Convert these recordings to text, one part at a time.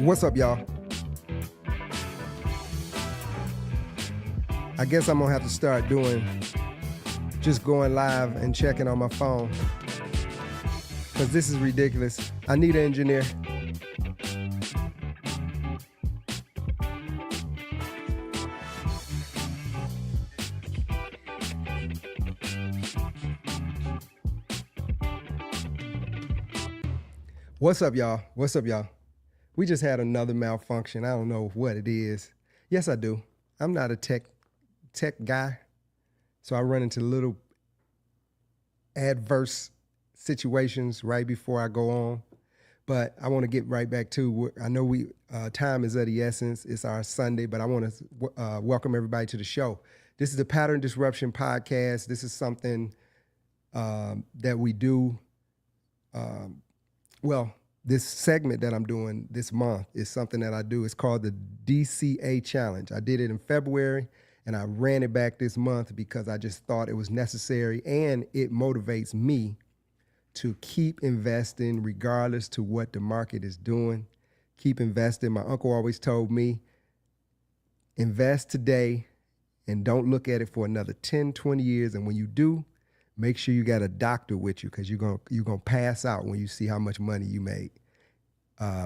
What's up, y'all? I guess I'm gonna have to start doing just going live and checking on my phone, because this is ridiculous. I need an engineer. What's up, y'all? What's up, y'all? We just had another malfunction. I don't know what it is. Yes, I do. I'm not a tech guy, so I run into little adverse situations right before I go on. But I want to get right back to, I know time is of the essence. It's our Sunday, but I want to welcome everybody to the show. This is the Pattern Disruption Podcast. This is something that we do. This segment that I'm doing this month is something that I do. It's called the DCA Challenge. I did it in February, and I ran it back this month because I just thought it was necessary, and it motivates me to keep investing regardless to what the market is doing. Keep investing. My uncle always told me, invest today and don't look at it for another 10, 20 years. And when you do, make sure you got a doctor with you, because you're gonna pass out when you see how much money you made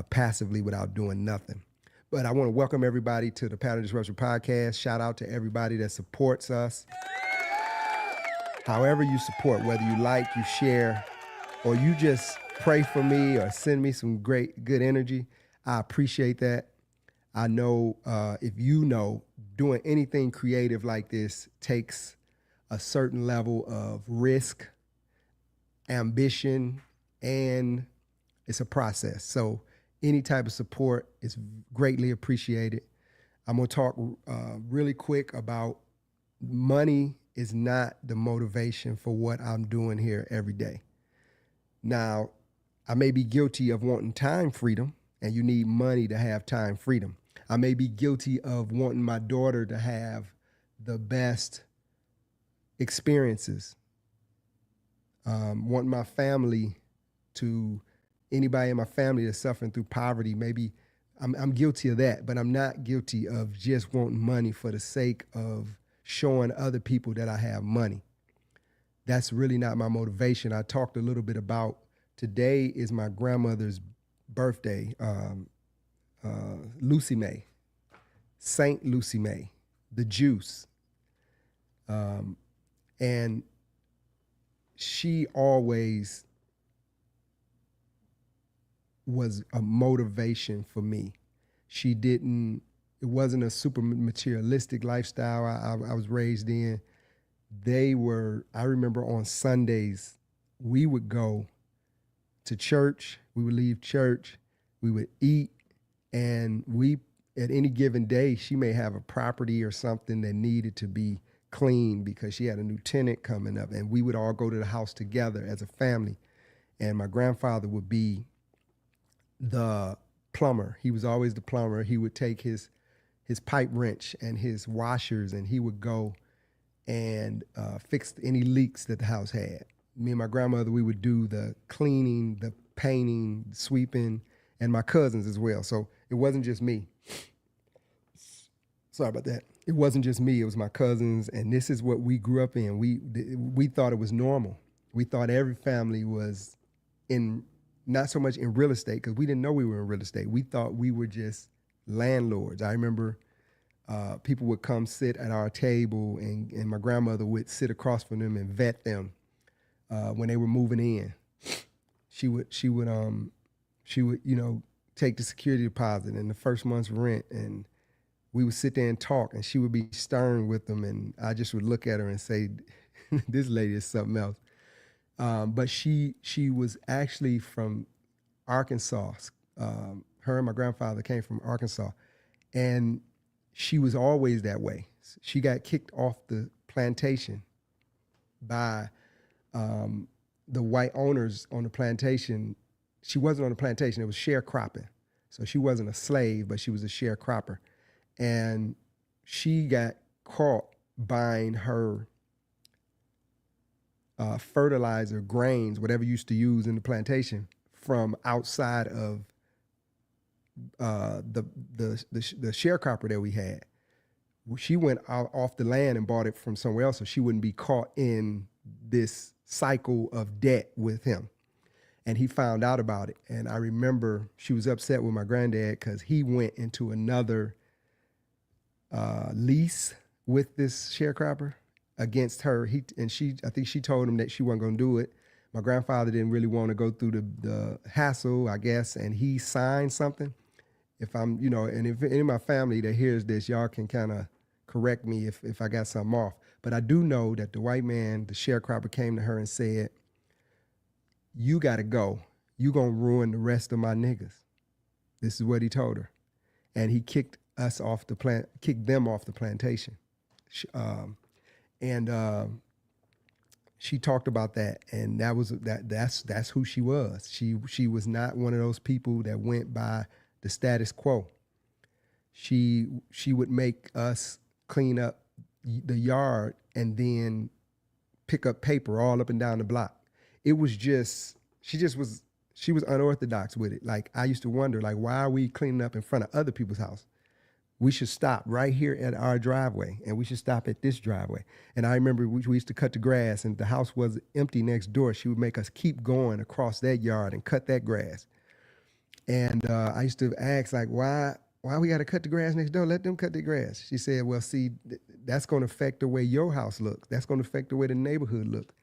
passively without doing nothing. But I want to welcome everybody to the Pattern Disruption Podcast. Shout out to everybody that supports us. However you support, whether you like, you share, or you just pray for me or send me some good energy, I appreciate that. I know if you know, doing anything creative like this takes a certain level of risk, ambition, and it's a process. So any type of support is greatly appreciated. I'm gonna talk really quick about money is not the motivation for what I'm doing here every day. Now, I may be guilty of wanting time freedom, and you need money to have time freedom. I may be guilty of wanting my daughter to have the best experiences, wanting my family anybody in my family that's suffering through poverty, maybe I'm guilty of that, but I'm not guilty of just wanting money for the sake of showing other people that I have money. That's really not my motivation. I talked a little bit about, today is my grandmother's birthday, Lucy May, Saint Lucy May, the juice. And she always was a motivation for me. It wasn't a super materialistic lifestyle I was raised in. I remember on Sundays, we would go to church, we would leave church, we would eat, and at any given day, she may have a property or something that needed to be clean because she had a new tenant coming up, and we would all go to the house together as a family. And my grandfather would be the plumber. He was always the plumber. He would take his pipe wrench and his washers, and he would go and fix any leaks that the house had. Me and my grandmother, we would do the cleaning, the painting, sweeping, and my cousins as well. So it wasn't just me. Sorry about that. It wasn't just me, it was my cousins, and this is what we grew up in. We thought it was normal. We thought every family was not so much in real estate, because we didn't know we were in real estate. We thought we were just landlords. I remember people would come sit at our table, and my grandmother would sit across from them and vet them when they were moving in. She would take the security deposit and the first month's rent, and we would sit there and talk, and she would be stern with them, and I just would look at her and say, this lady is something else. But she was actually from Arkansas. Her and my grandfather came from Arkansas, and she was always that way. She got kicked off the plantation by the white owners on the plantation. She wasn't on the plantation, it was sharecropping. So she wasn't a slave, but she was a sharecropper. And she got caught buying her fertilizer, grains, whatever you used to use in the plantation, from outside of the sharecropper that we had. She went out off the land and bought it from somewhere else, so she wouldn't be caught in this cycle of debt with him. And he found out about it. And I remember she was upset with my granddad because he went into another lease with this sharecropper against her. I think she told him that she wasn't going to do it. My grandfather didn't really want to go through the hassle, I guess, and he signed something. If I'm, and if any of my family that hears this, y'all can kind of correct me if I got something off. But I do know that the white man, the sharecropper, came to her and said, "You got to go. You going to ruin the rest of my niggas." This is what he told her. And he kicked them off the plantation. She talked about that, and that's who she was. She was not one of those people that went by the status quo. She would make us clean up the yard and then pick up paper all up and down the block. It was just she was unorthodox with it. Like, I used to wonder, like, why are we cleaning up in front of other people's house? We should stop right here at our driveway, and we should stop at this driveway. And I remember we used to cut the grass, and the house was empty next door. She would make us keep going across that yard and cut that grass. And I used to ask, like, why we got to cut the grass next door? Let them cut the grass. She said, well, see, that's going to affect the way your house looks. That's going to affect the way the neighborhood looks.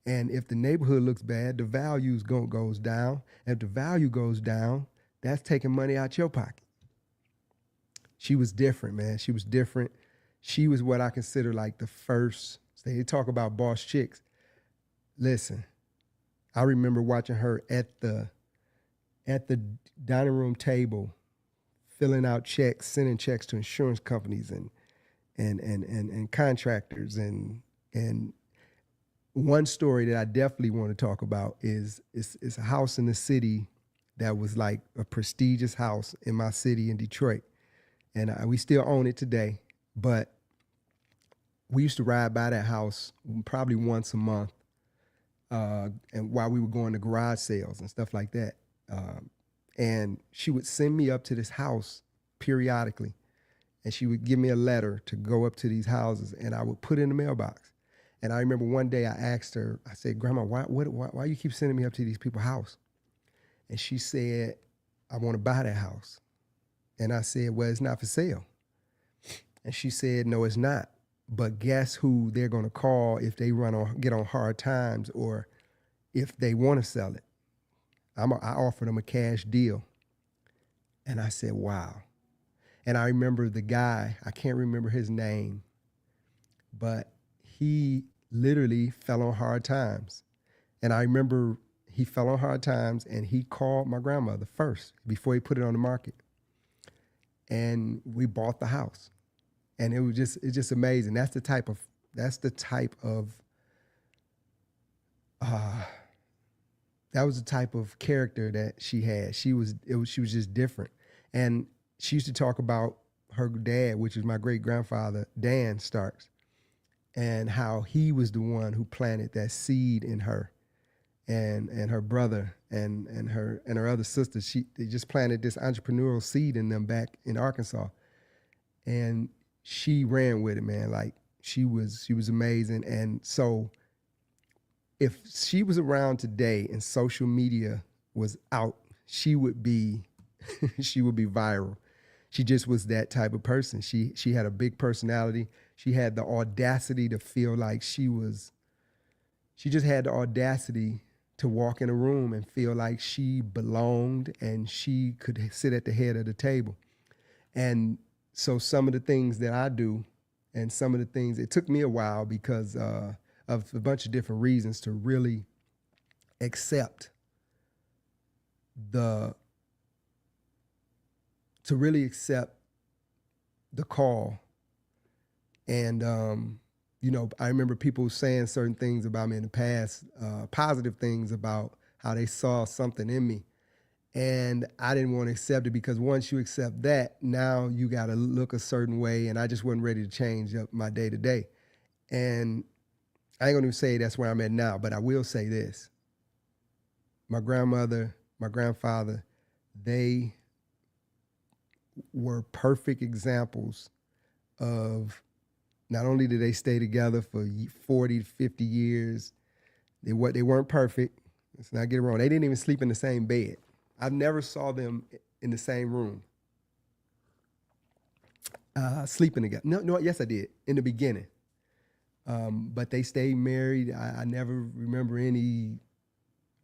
And if the neighborhood looks bad, the value goes down. If the value goes down, that's taking money out your pocket. She was different, man. She was different. She was what I consider like the first. They talk about boss chicks. Listen, I remember watching her at the dining room table, filling out checks, sending checks to insurance companies and contractors. And one story that I definitely want to talk about is a house in the city that was like a prestigious house in my city in Detroit. And we still own it today, but we used to ride by that house probably once a month, and while we were going to garage sales and stuff like that. And she would send me up to this house periodically, and she would give me a letter to go up to these houses, and I would put it in the mailbox. And I remember one day I asked her, I said, "Grandma, why you keep sending me up to these people's house?" And she said, "I want to buy that house." And I said, "Well, it's not for sale." And she said, "No, it's not. But guess who they're going to call if they get on hard times or if they want to sell it? I offered them a cash deal." And I said, wow. And I remember the guy, I can't remember his name, but he literally fell on hard times. And I remember he fell on hard times and he called my grandmother first before he put it on the market. And we bought the house, and it's just amazing. That was the type of character that she had. She was just different. And she used to talk about her dad, which is my great grandfather, Dan Starks, and how he was the one who planted that seed in her and her brother and her other sister. They just planted this entrepreneurial seed in them back in Arkansas, and she ran with it, man. Like, she was amazing. And so if she was around today and social media was out, she would be viral. She just was that type of person. She had a big personality. She had the audacity to feel like she just had the audacity to walk in a room and feel like she belonged and she could sit at the head of the table. And so some of the things that I do and some of the things, it took me a while because of a bunch of different reasons to really accept the call. And, I remember people saying certain things about me in the past, positive things about how they saw something in me. And I didn't want to accept it because once you accept that, now you got to look a certain way. And I just wasn't ready to change up my day to day. And I ain't going to say that's where I'm at now, but I will say this. My grandmother, my grandfather, they were perfect examples of not only did they stay together for 40 to 50 years, they weren't perfect. Let's not get it wrong. They didn't even sleep in the same bed. I never saw them in the same room sleeping together. No, yes, I did in the beginning. But they stayed married. I never remember any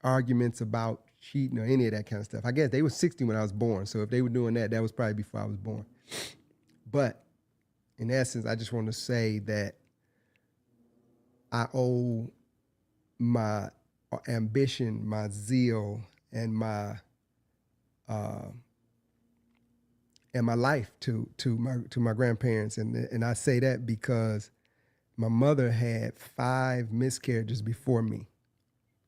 arguments about cheating or any of that kind of stuff. I guess they were 60 when I was born. So if they were doing that, that was probably before I was born. But in essence, I just want to say that I owe my ambition, my zeal, and my life to my grandparents, and I say that because my mother had 5 miscarriages before me,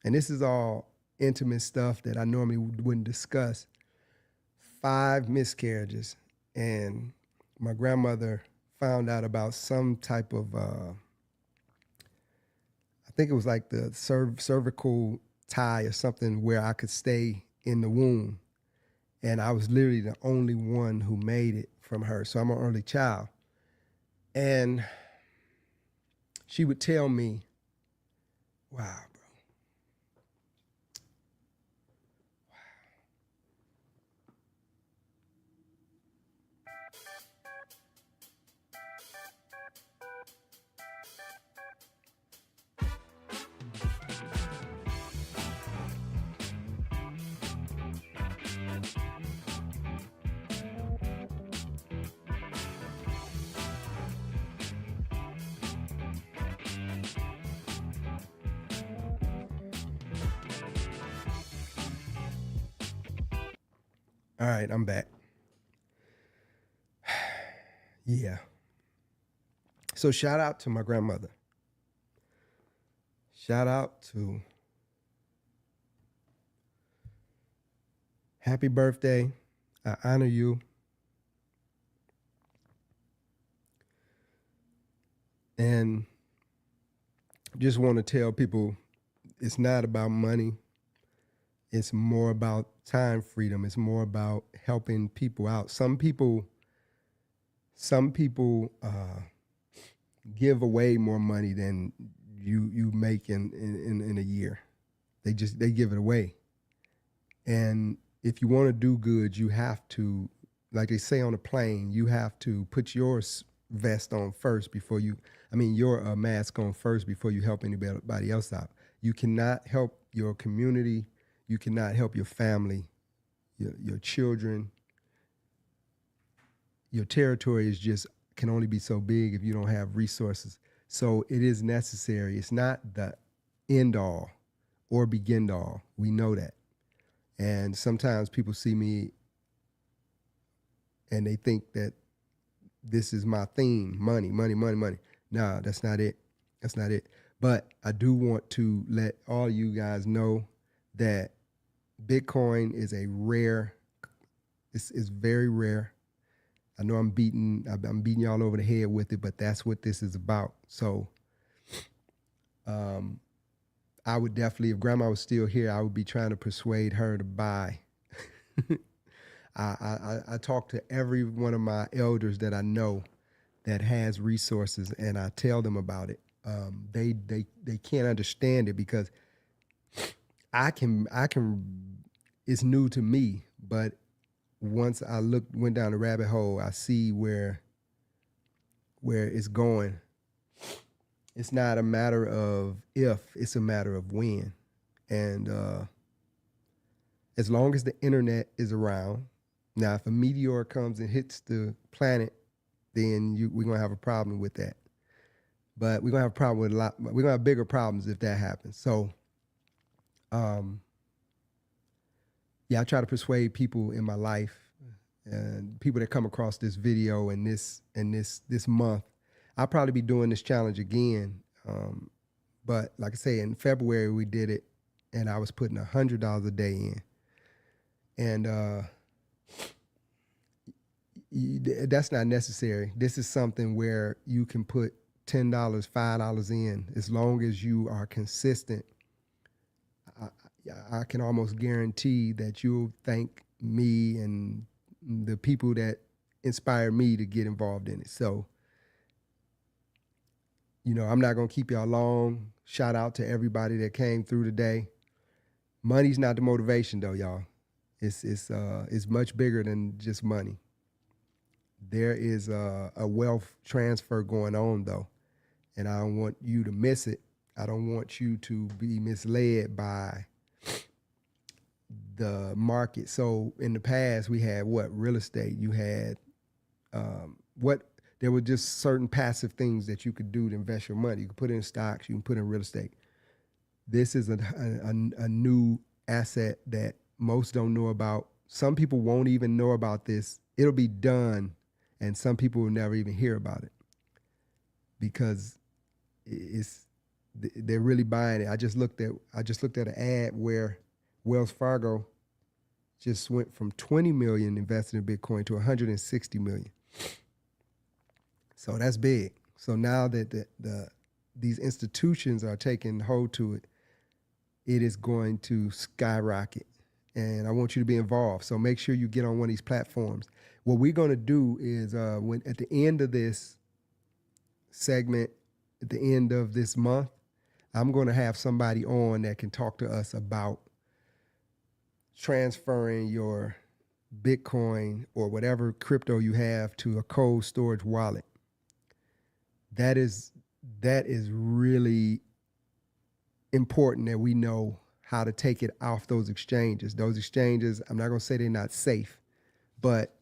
and this is all intimate stuff that I normally wouldn't discuss. 5 miscarriages, and my grandmother found out about some type of I think it was like the cervical tie or something where I could stay in the womb. And I was literally the only one who made it from her. So I'm an early child. And she would tell me, wow, bro. All right, I'm back. Yeah. So shout out to my grandmother. Shout out to happy birthday. I honor you. And just want to tell people it's not about money. It's more about time freedom. It's more about helping people out. Some people give away more money than you make in a year. They give it away. And if you want to do good, you have to, like they say on a plane, you have to put your vest on first before your mask on first before you help anybody else out. You cannot help your community. You cannot help your family, your children. Your territory can only be so big if you don't have resources. So it is necessary. It's not the end all or begin all. We know that. And sometimes people see me and they think that this is my theme, money, money, money, money. Nah, that's not it. That's not it. But I do want to let all you guys know that Bitcoin is it's very rare. I know I'm beating y'all over the head with it, but that's what this is about. So I would definitely, if grandma was still here, I would be trying to persuade her to buy. I talk to every one of my elders that I know that has resources, and I tell them about it. They can't understand it because I can. It's new to me, but once I went down the rabbit hole, I see where it's going. It's not a matter of if, it's a matter of when. And as long as the internet is around, now if a meteor comes and hits the planet, then we're gonna have a problem with that. But we're gonna have a problem with we're gonna have bigger problems if that happens. So yeah, I try to persuade people in my life and people that come across this video and this month. I'll probably be doing this challenge again. But like I say, in February we did it and I was putting $100 a day in. And that's not necessary. This is something where you can put $10, $5 in as long as you are consistent. I can almost guarantee that you'll thank me and the people that inspired me to get involved in it. So, I'm not gonna keep y'all long. Shout out to everybody that came through today. Money's not the motivation though, y'all. It's much bigger than just money. There is a wealth transfer going on though, and I don't want you to miss it. I don't want you to be misled by the market. So in the past, we had real estate. You had there were just certain passive things that you could do to invest your money. You can put it in stocks, you can put it in real estate. This is a new asset that most don't know about. Some people won't even know about this. It'll be done, and some people will never even hear about it because they're really buying it. I just looked at an ad where Wells Fargo just went from 20 million invested in Bitcoin to 160 million. So that's big. So now that these institutions are taking hold to it, it is going to skyrocket. And I want you to be involved. So make sure you get on one of these platforms. What we're going to do is when at the end of this segment, at the end of this month, I'm going to have somebody on that can talk to us about transferring your Bitcoin or whatever crypto you have to a cold storage wallet. That is really important that we know how to take it off those exchanges. Those exchanges, I'm not going to say they're not safe, but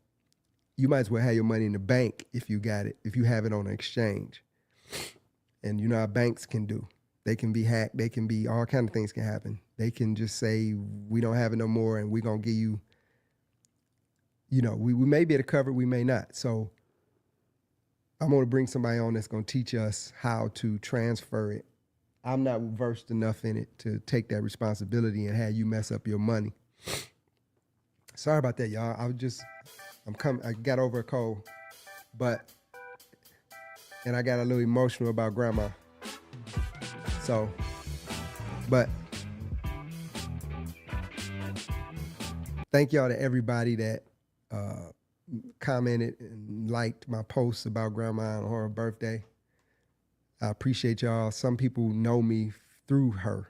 you might as well have your money in the bank if you have it on an exchange. And you know how banks can do. They can be hacked. They can be, all kind of things can happen. They can just say, we don't have it no more and we're going to give you, we may be able to cover it, we may not. So I'm going to bring somebody on that's going to teach us how to transfer it. I'm not versed enough in it to take that responsibility and have you mess up your money. Sorry about that, y'all. I got over a cold, and I got a little emotional about grandma. So, but thank y'all to everybody that commented and liked my posts about grandma on her birthday. I appreciate y'all. Some people know me through her.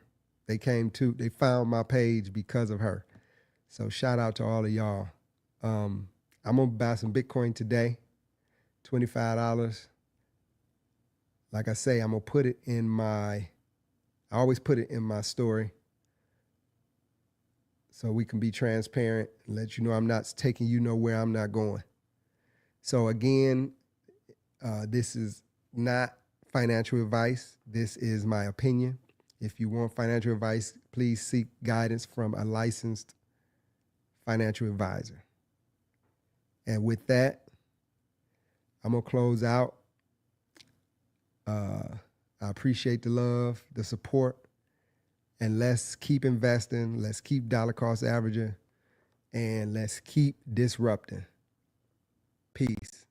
They found my page because of her. So shout out to all of y'all. I'm gonna buy some Bitcoin today, $25. Like I say, I'm gonna put it I always put it in my story so we can be transparent and let you know I'm not taking you nowhere I'm not going. So again, this is not financial advice. This is my opinion. If you want financial advice, please seek guidance from a licensed financial advisor. And with that, I'm going to close out. I appreciate the love, the support, and let's keep investing. Let's keep dollar cost averaging, and let's keep disrupting. Peace.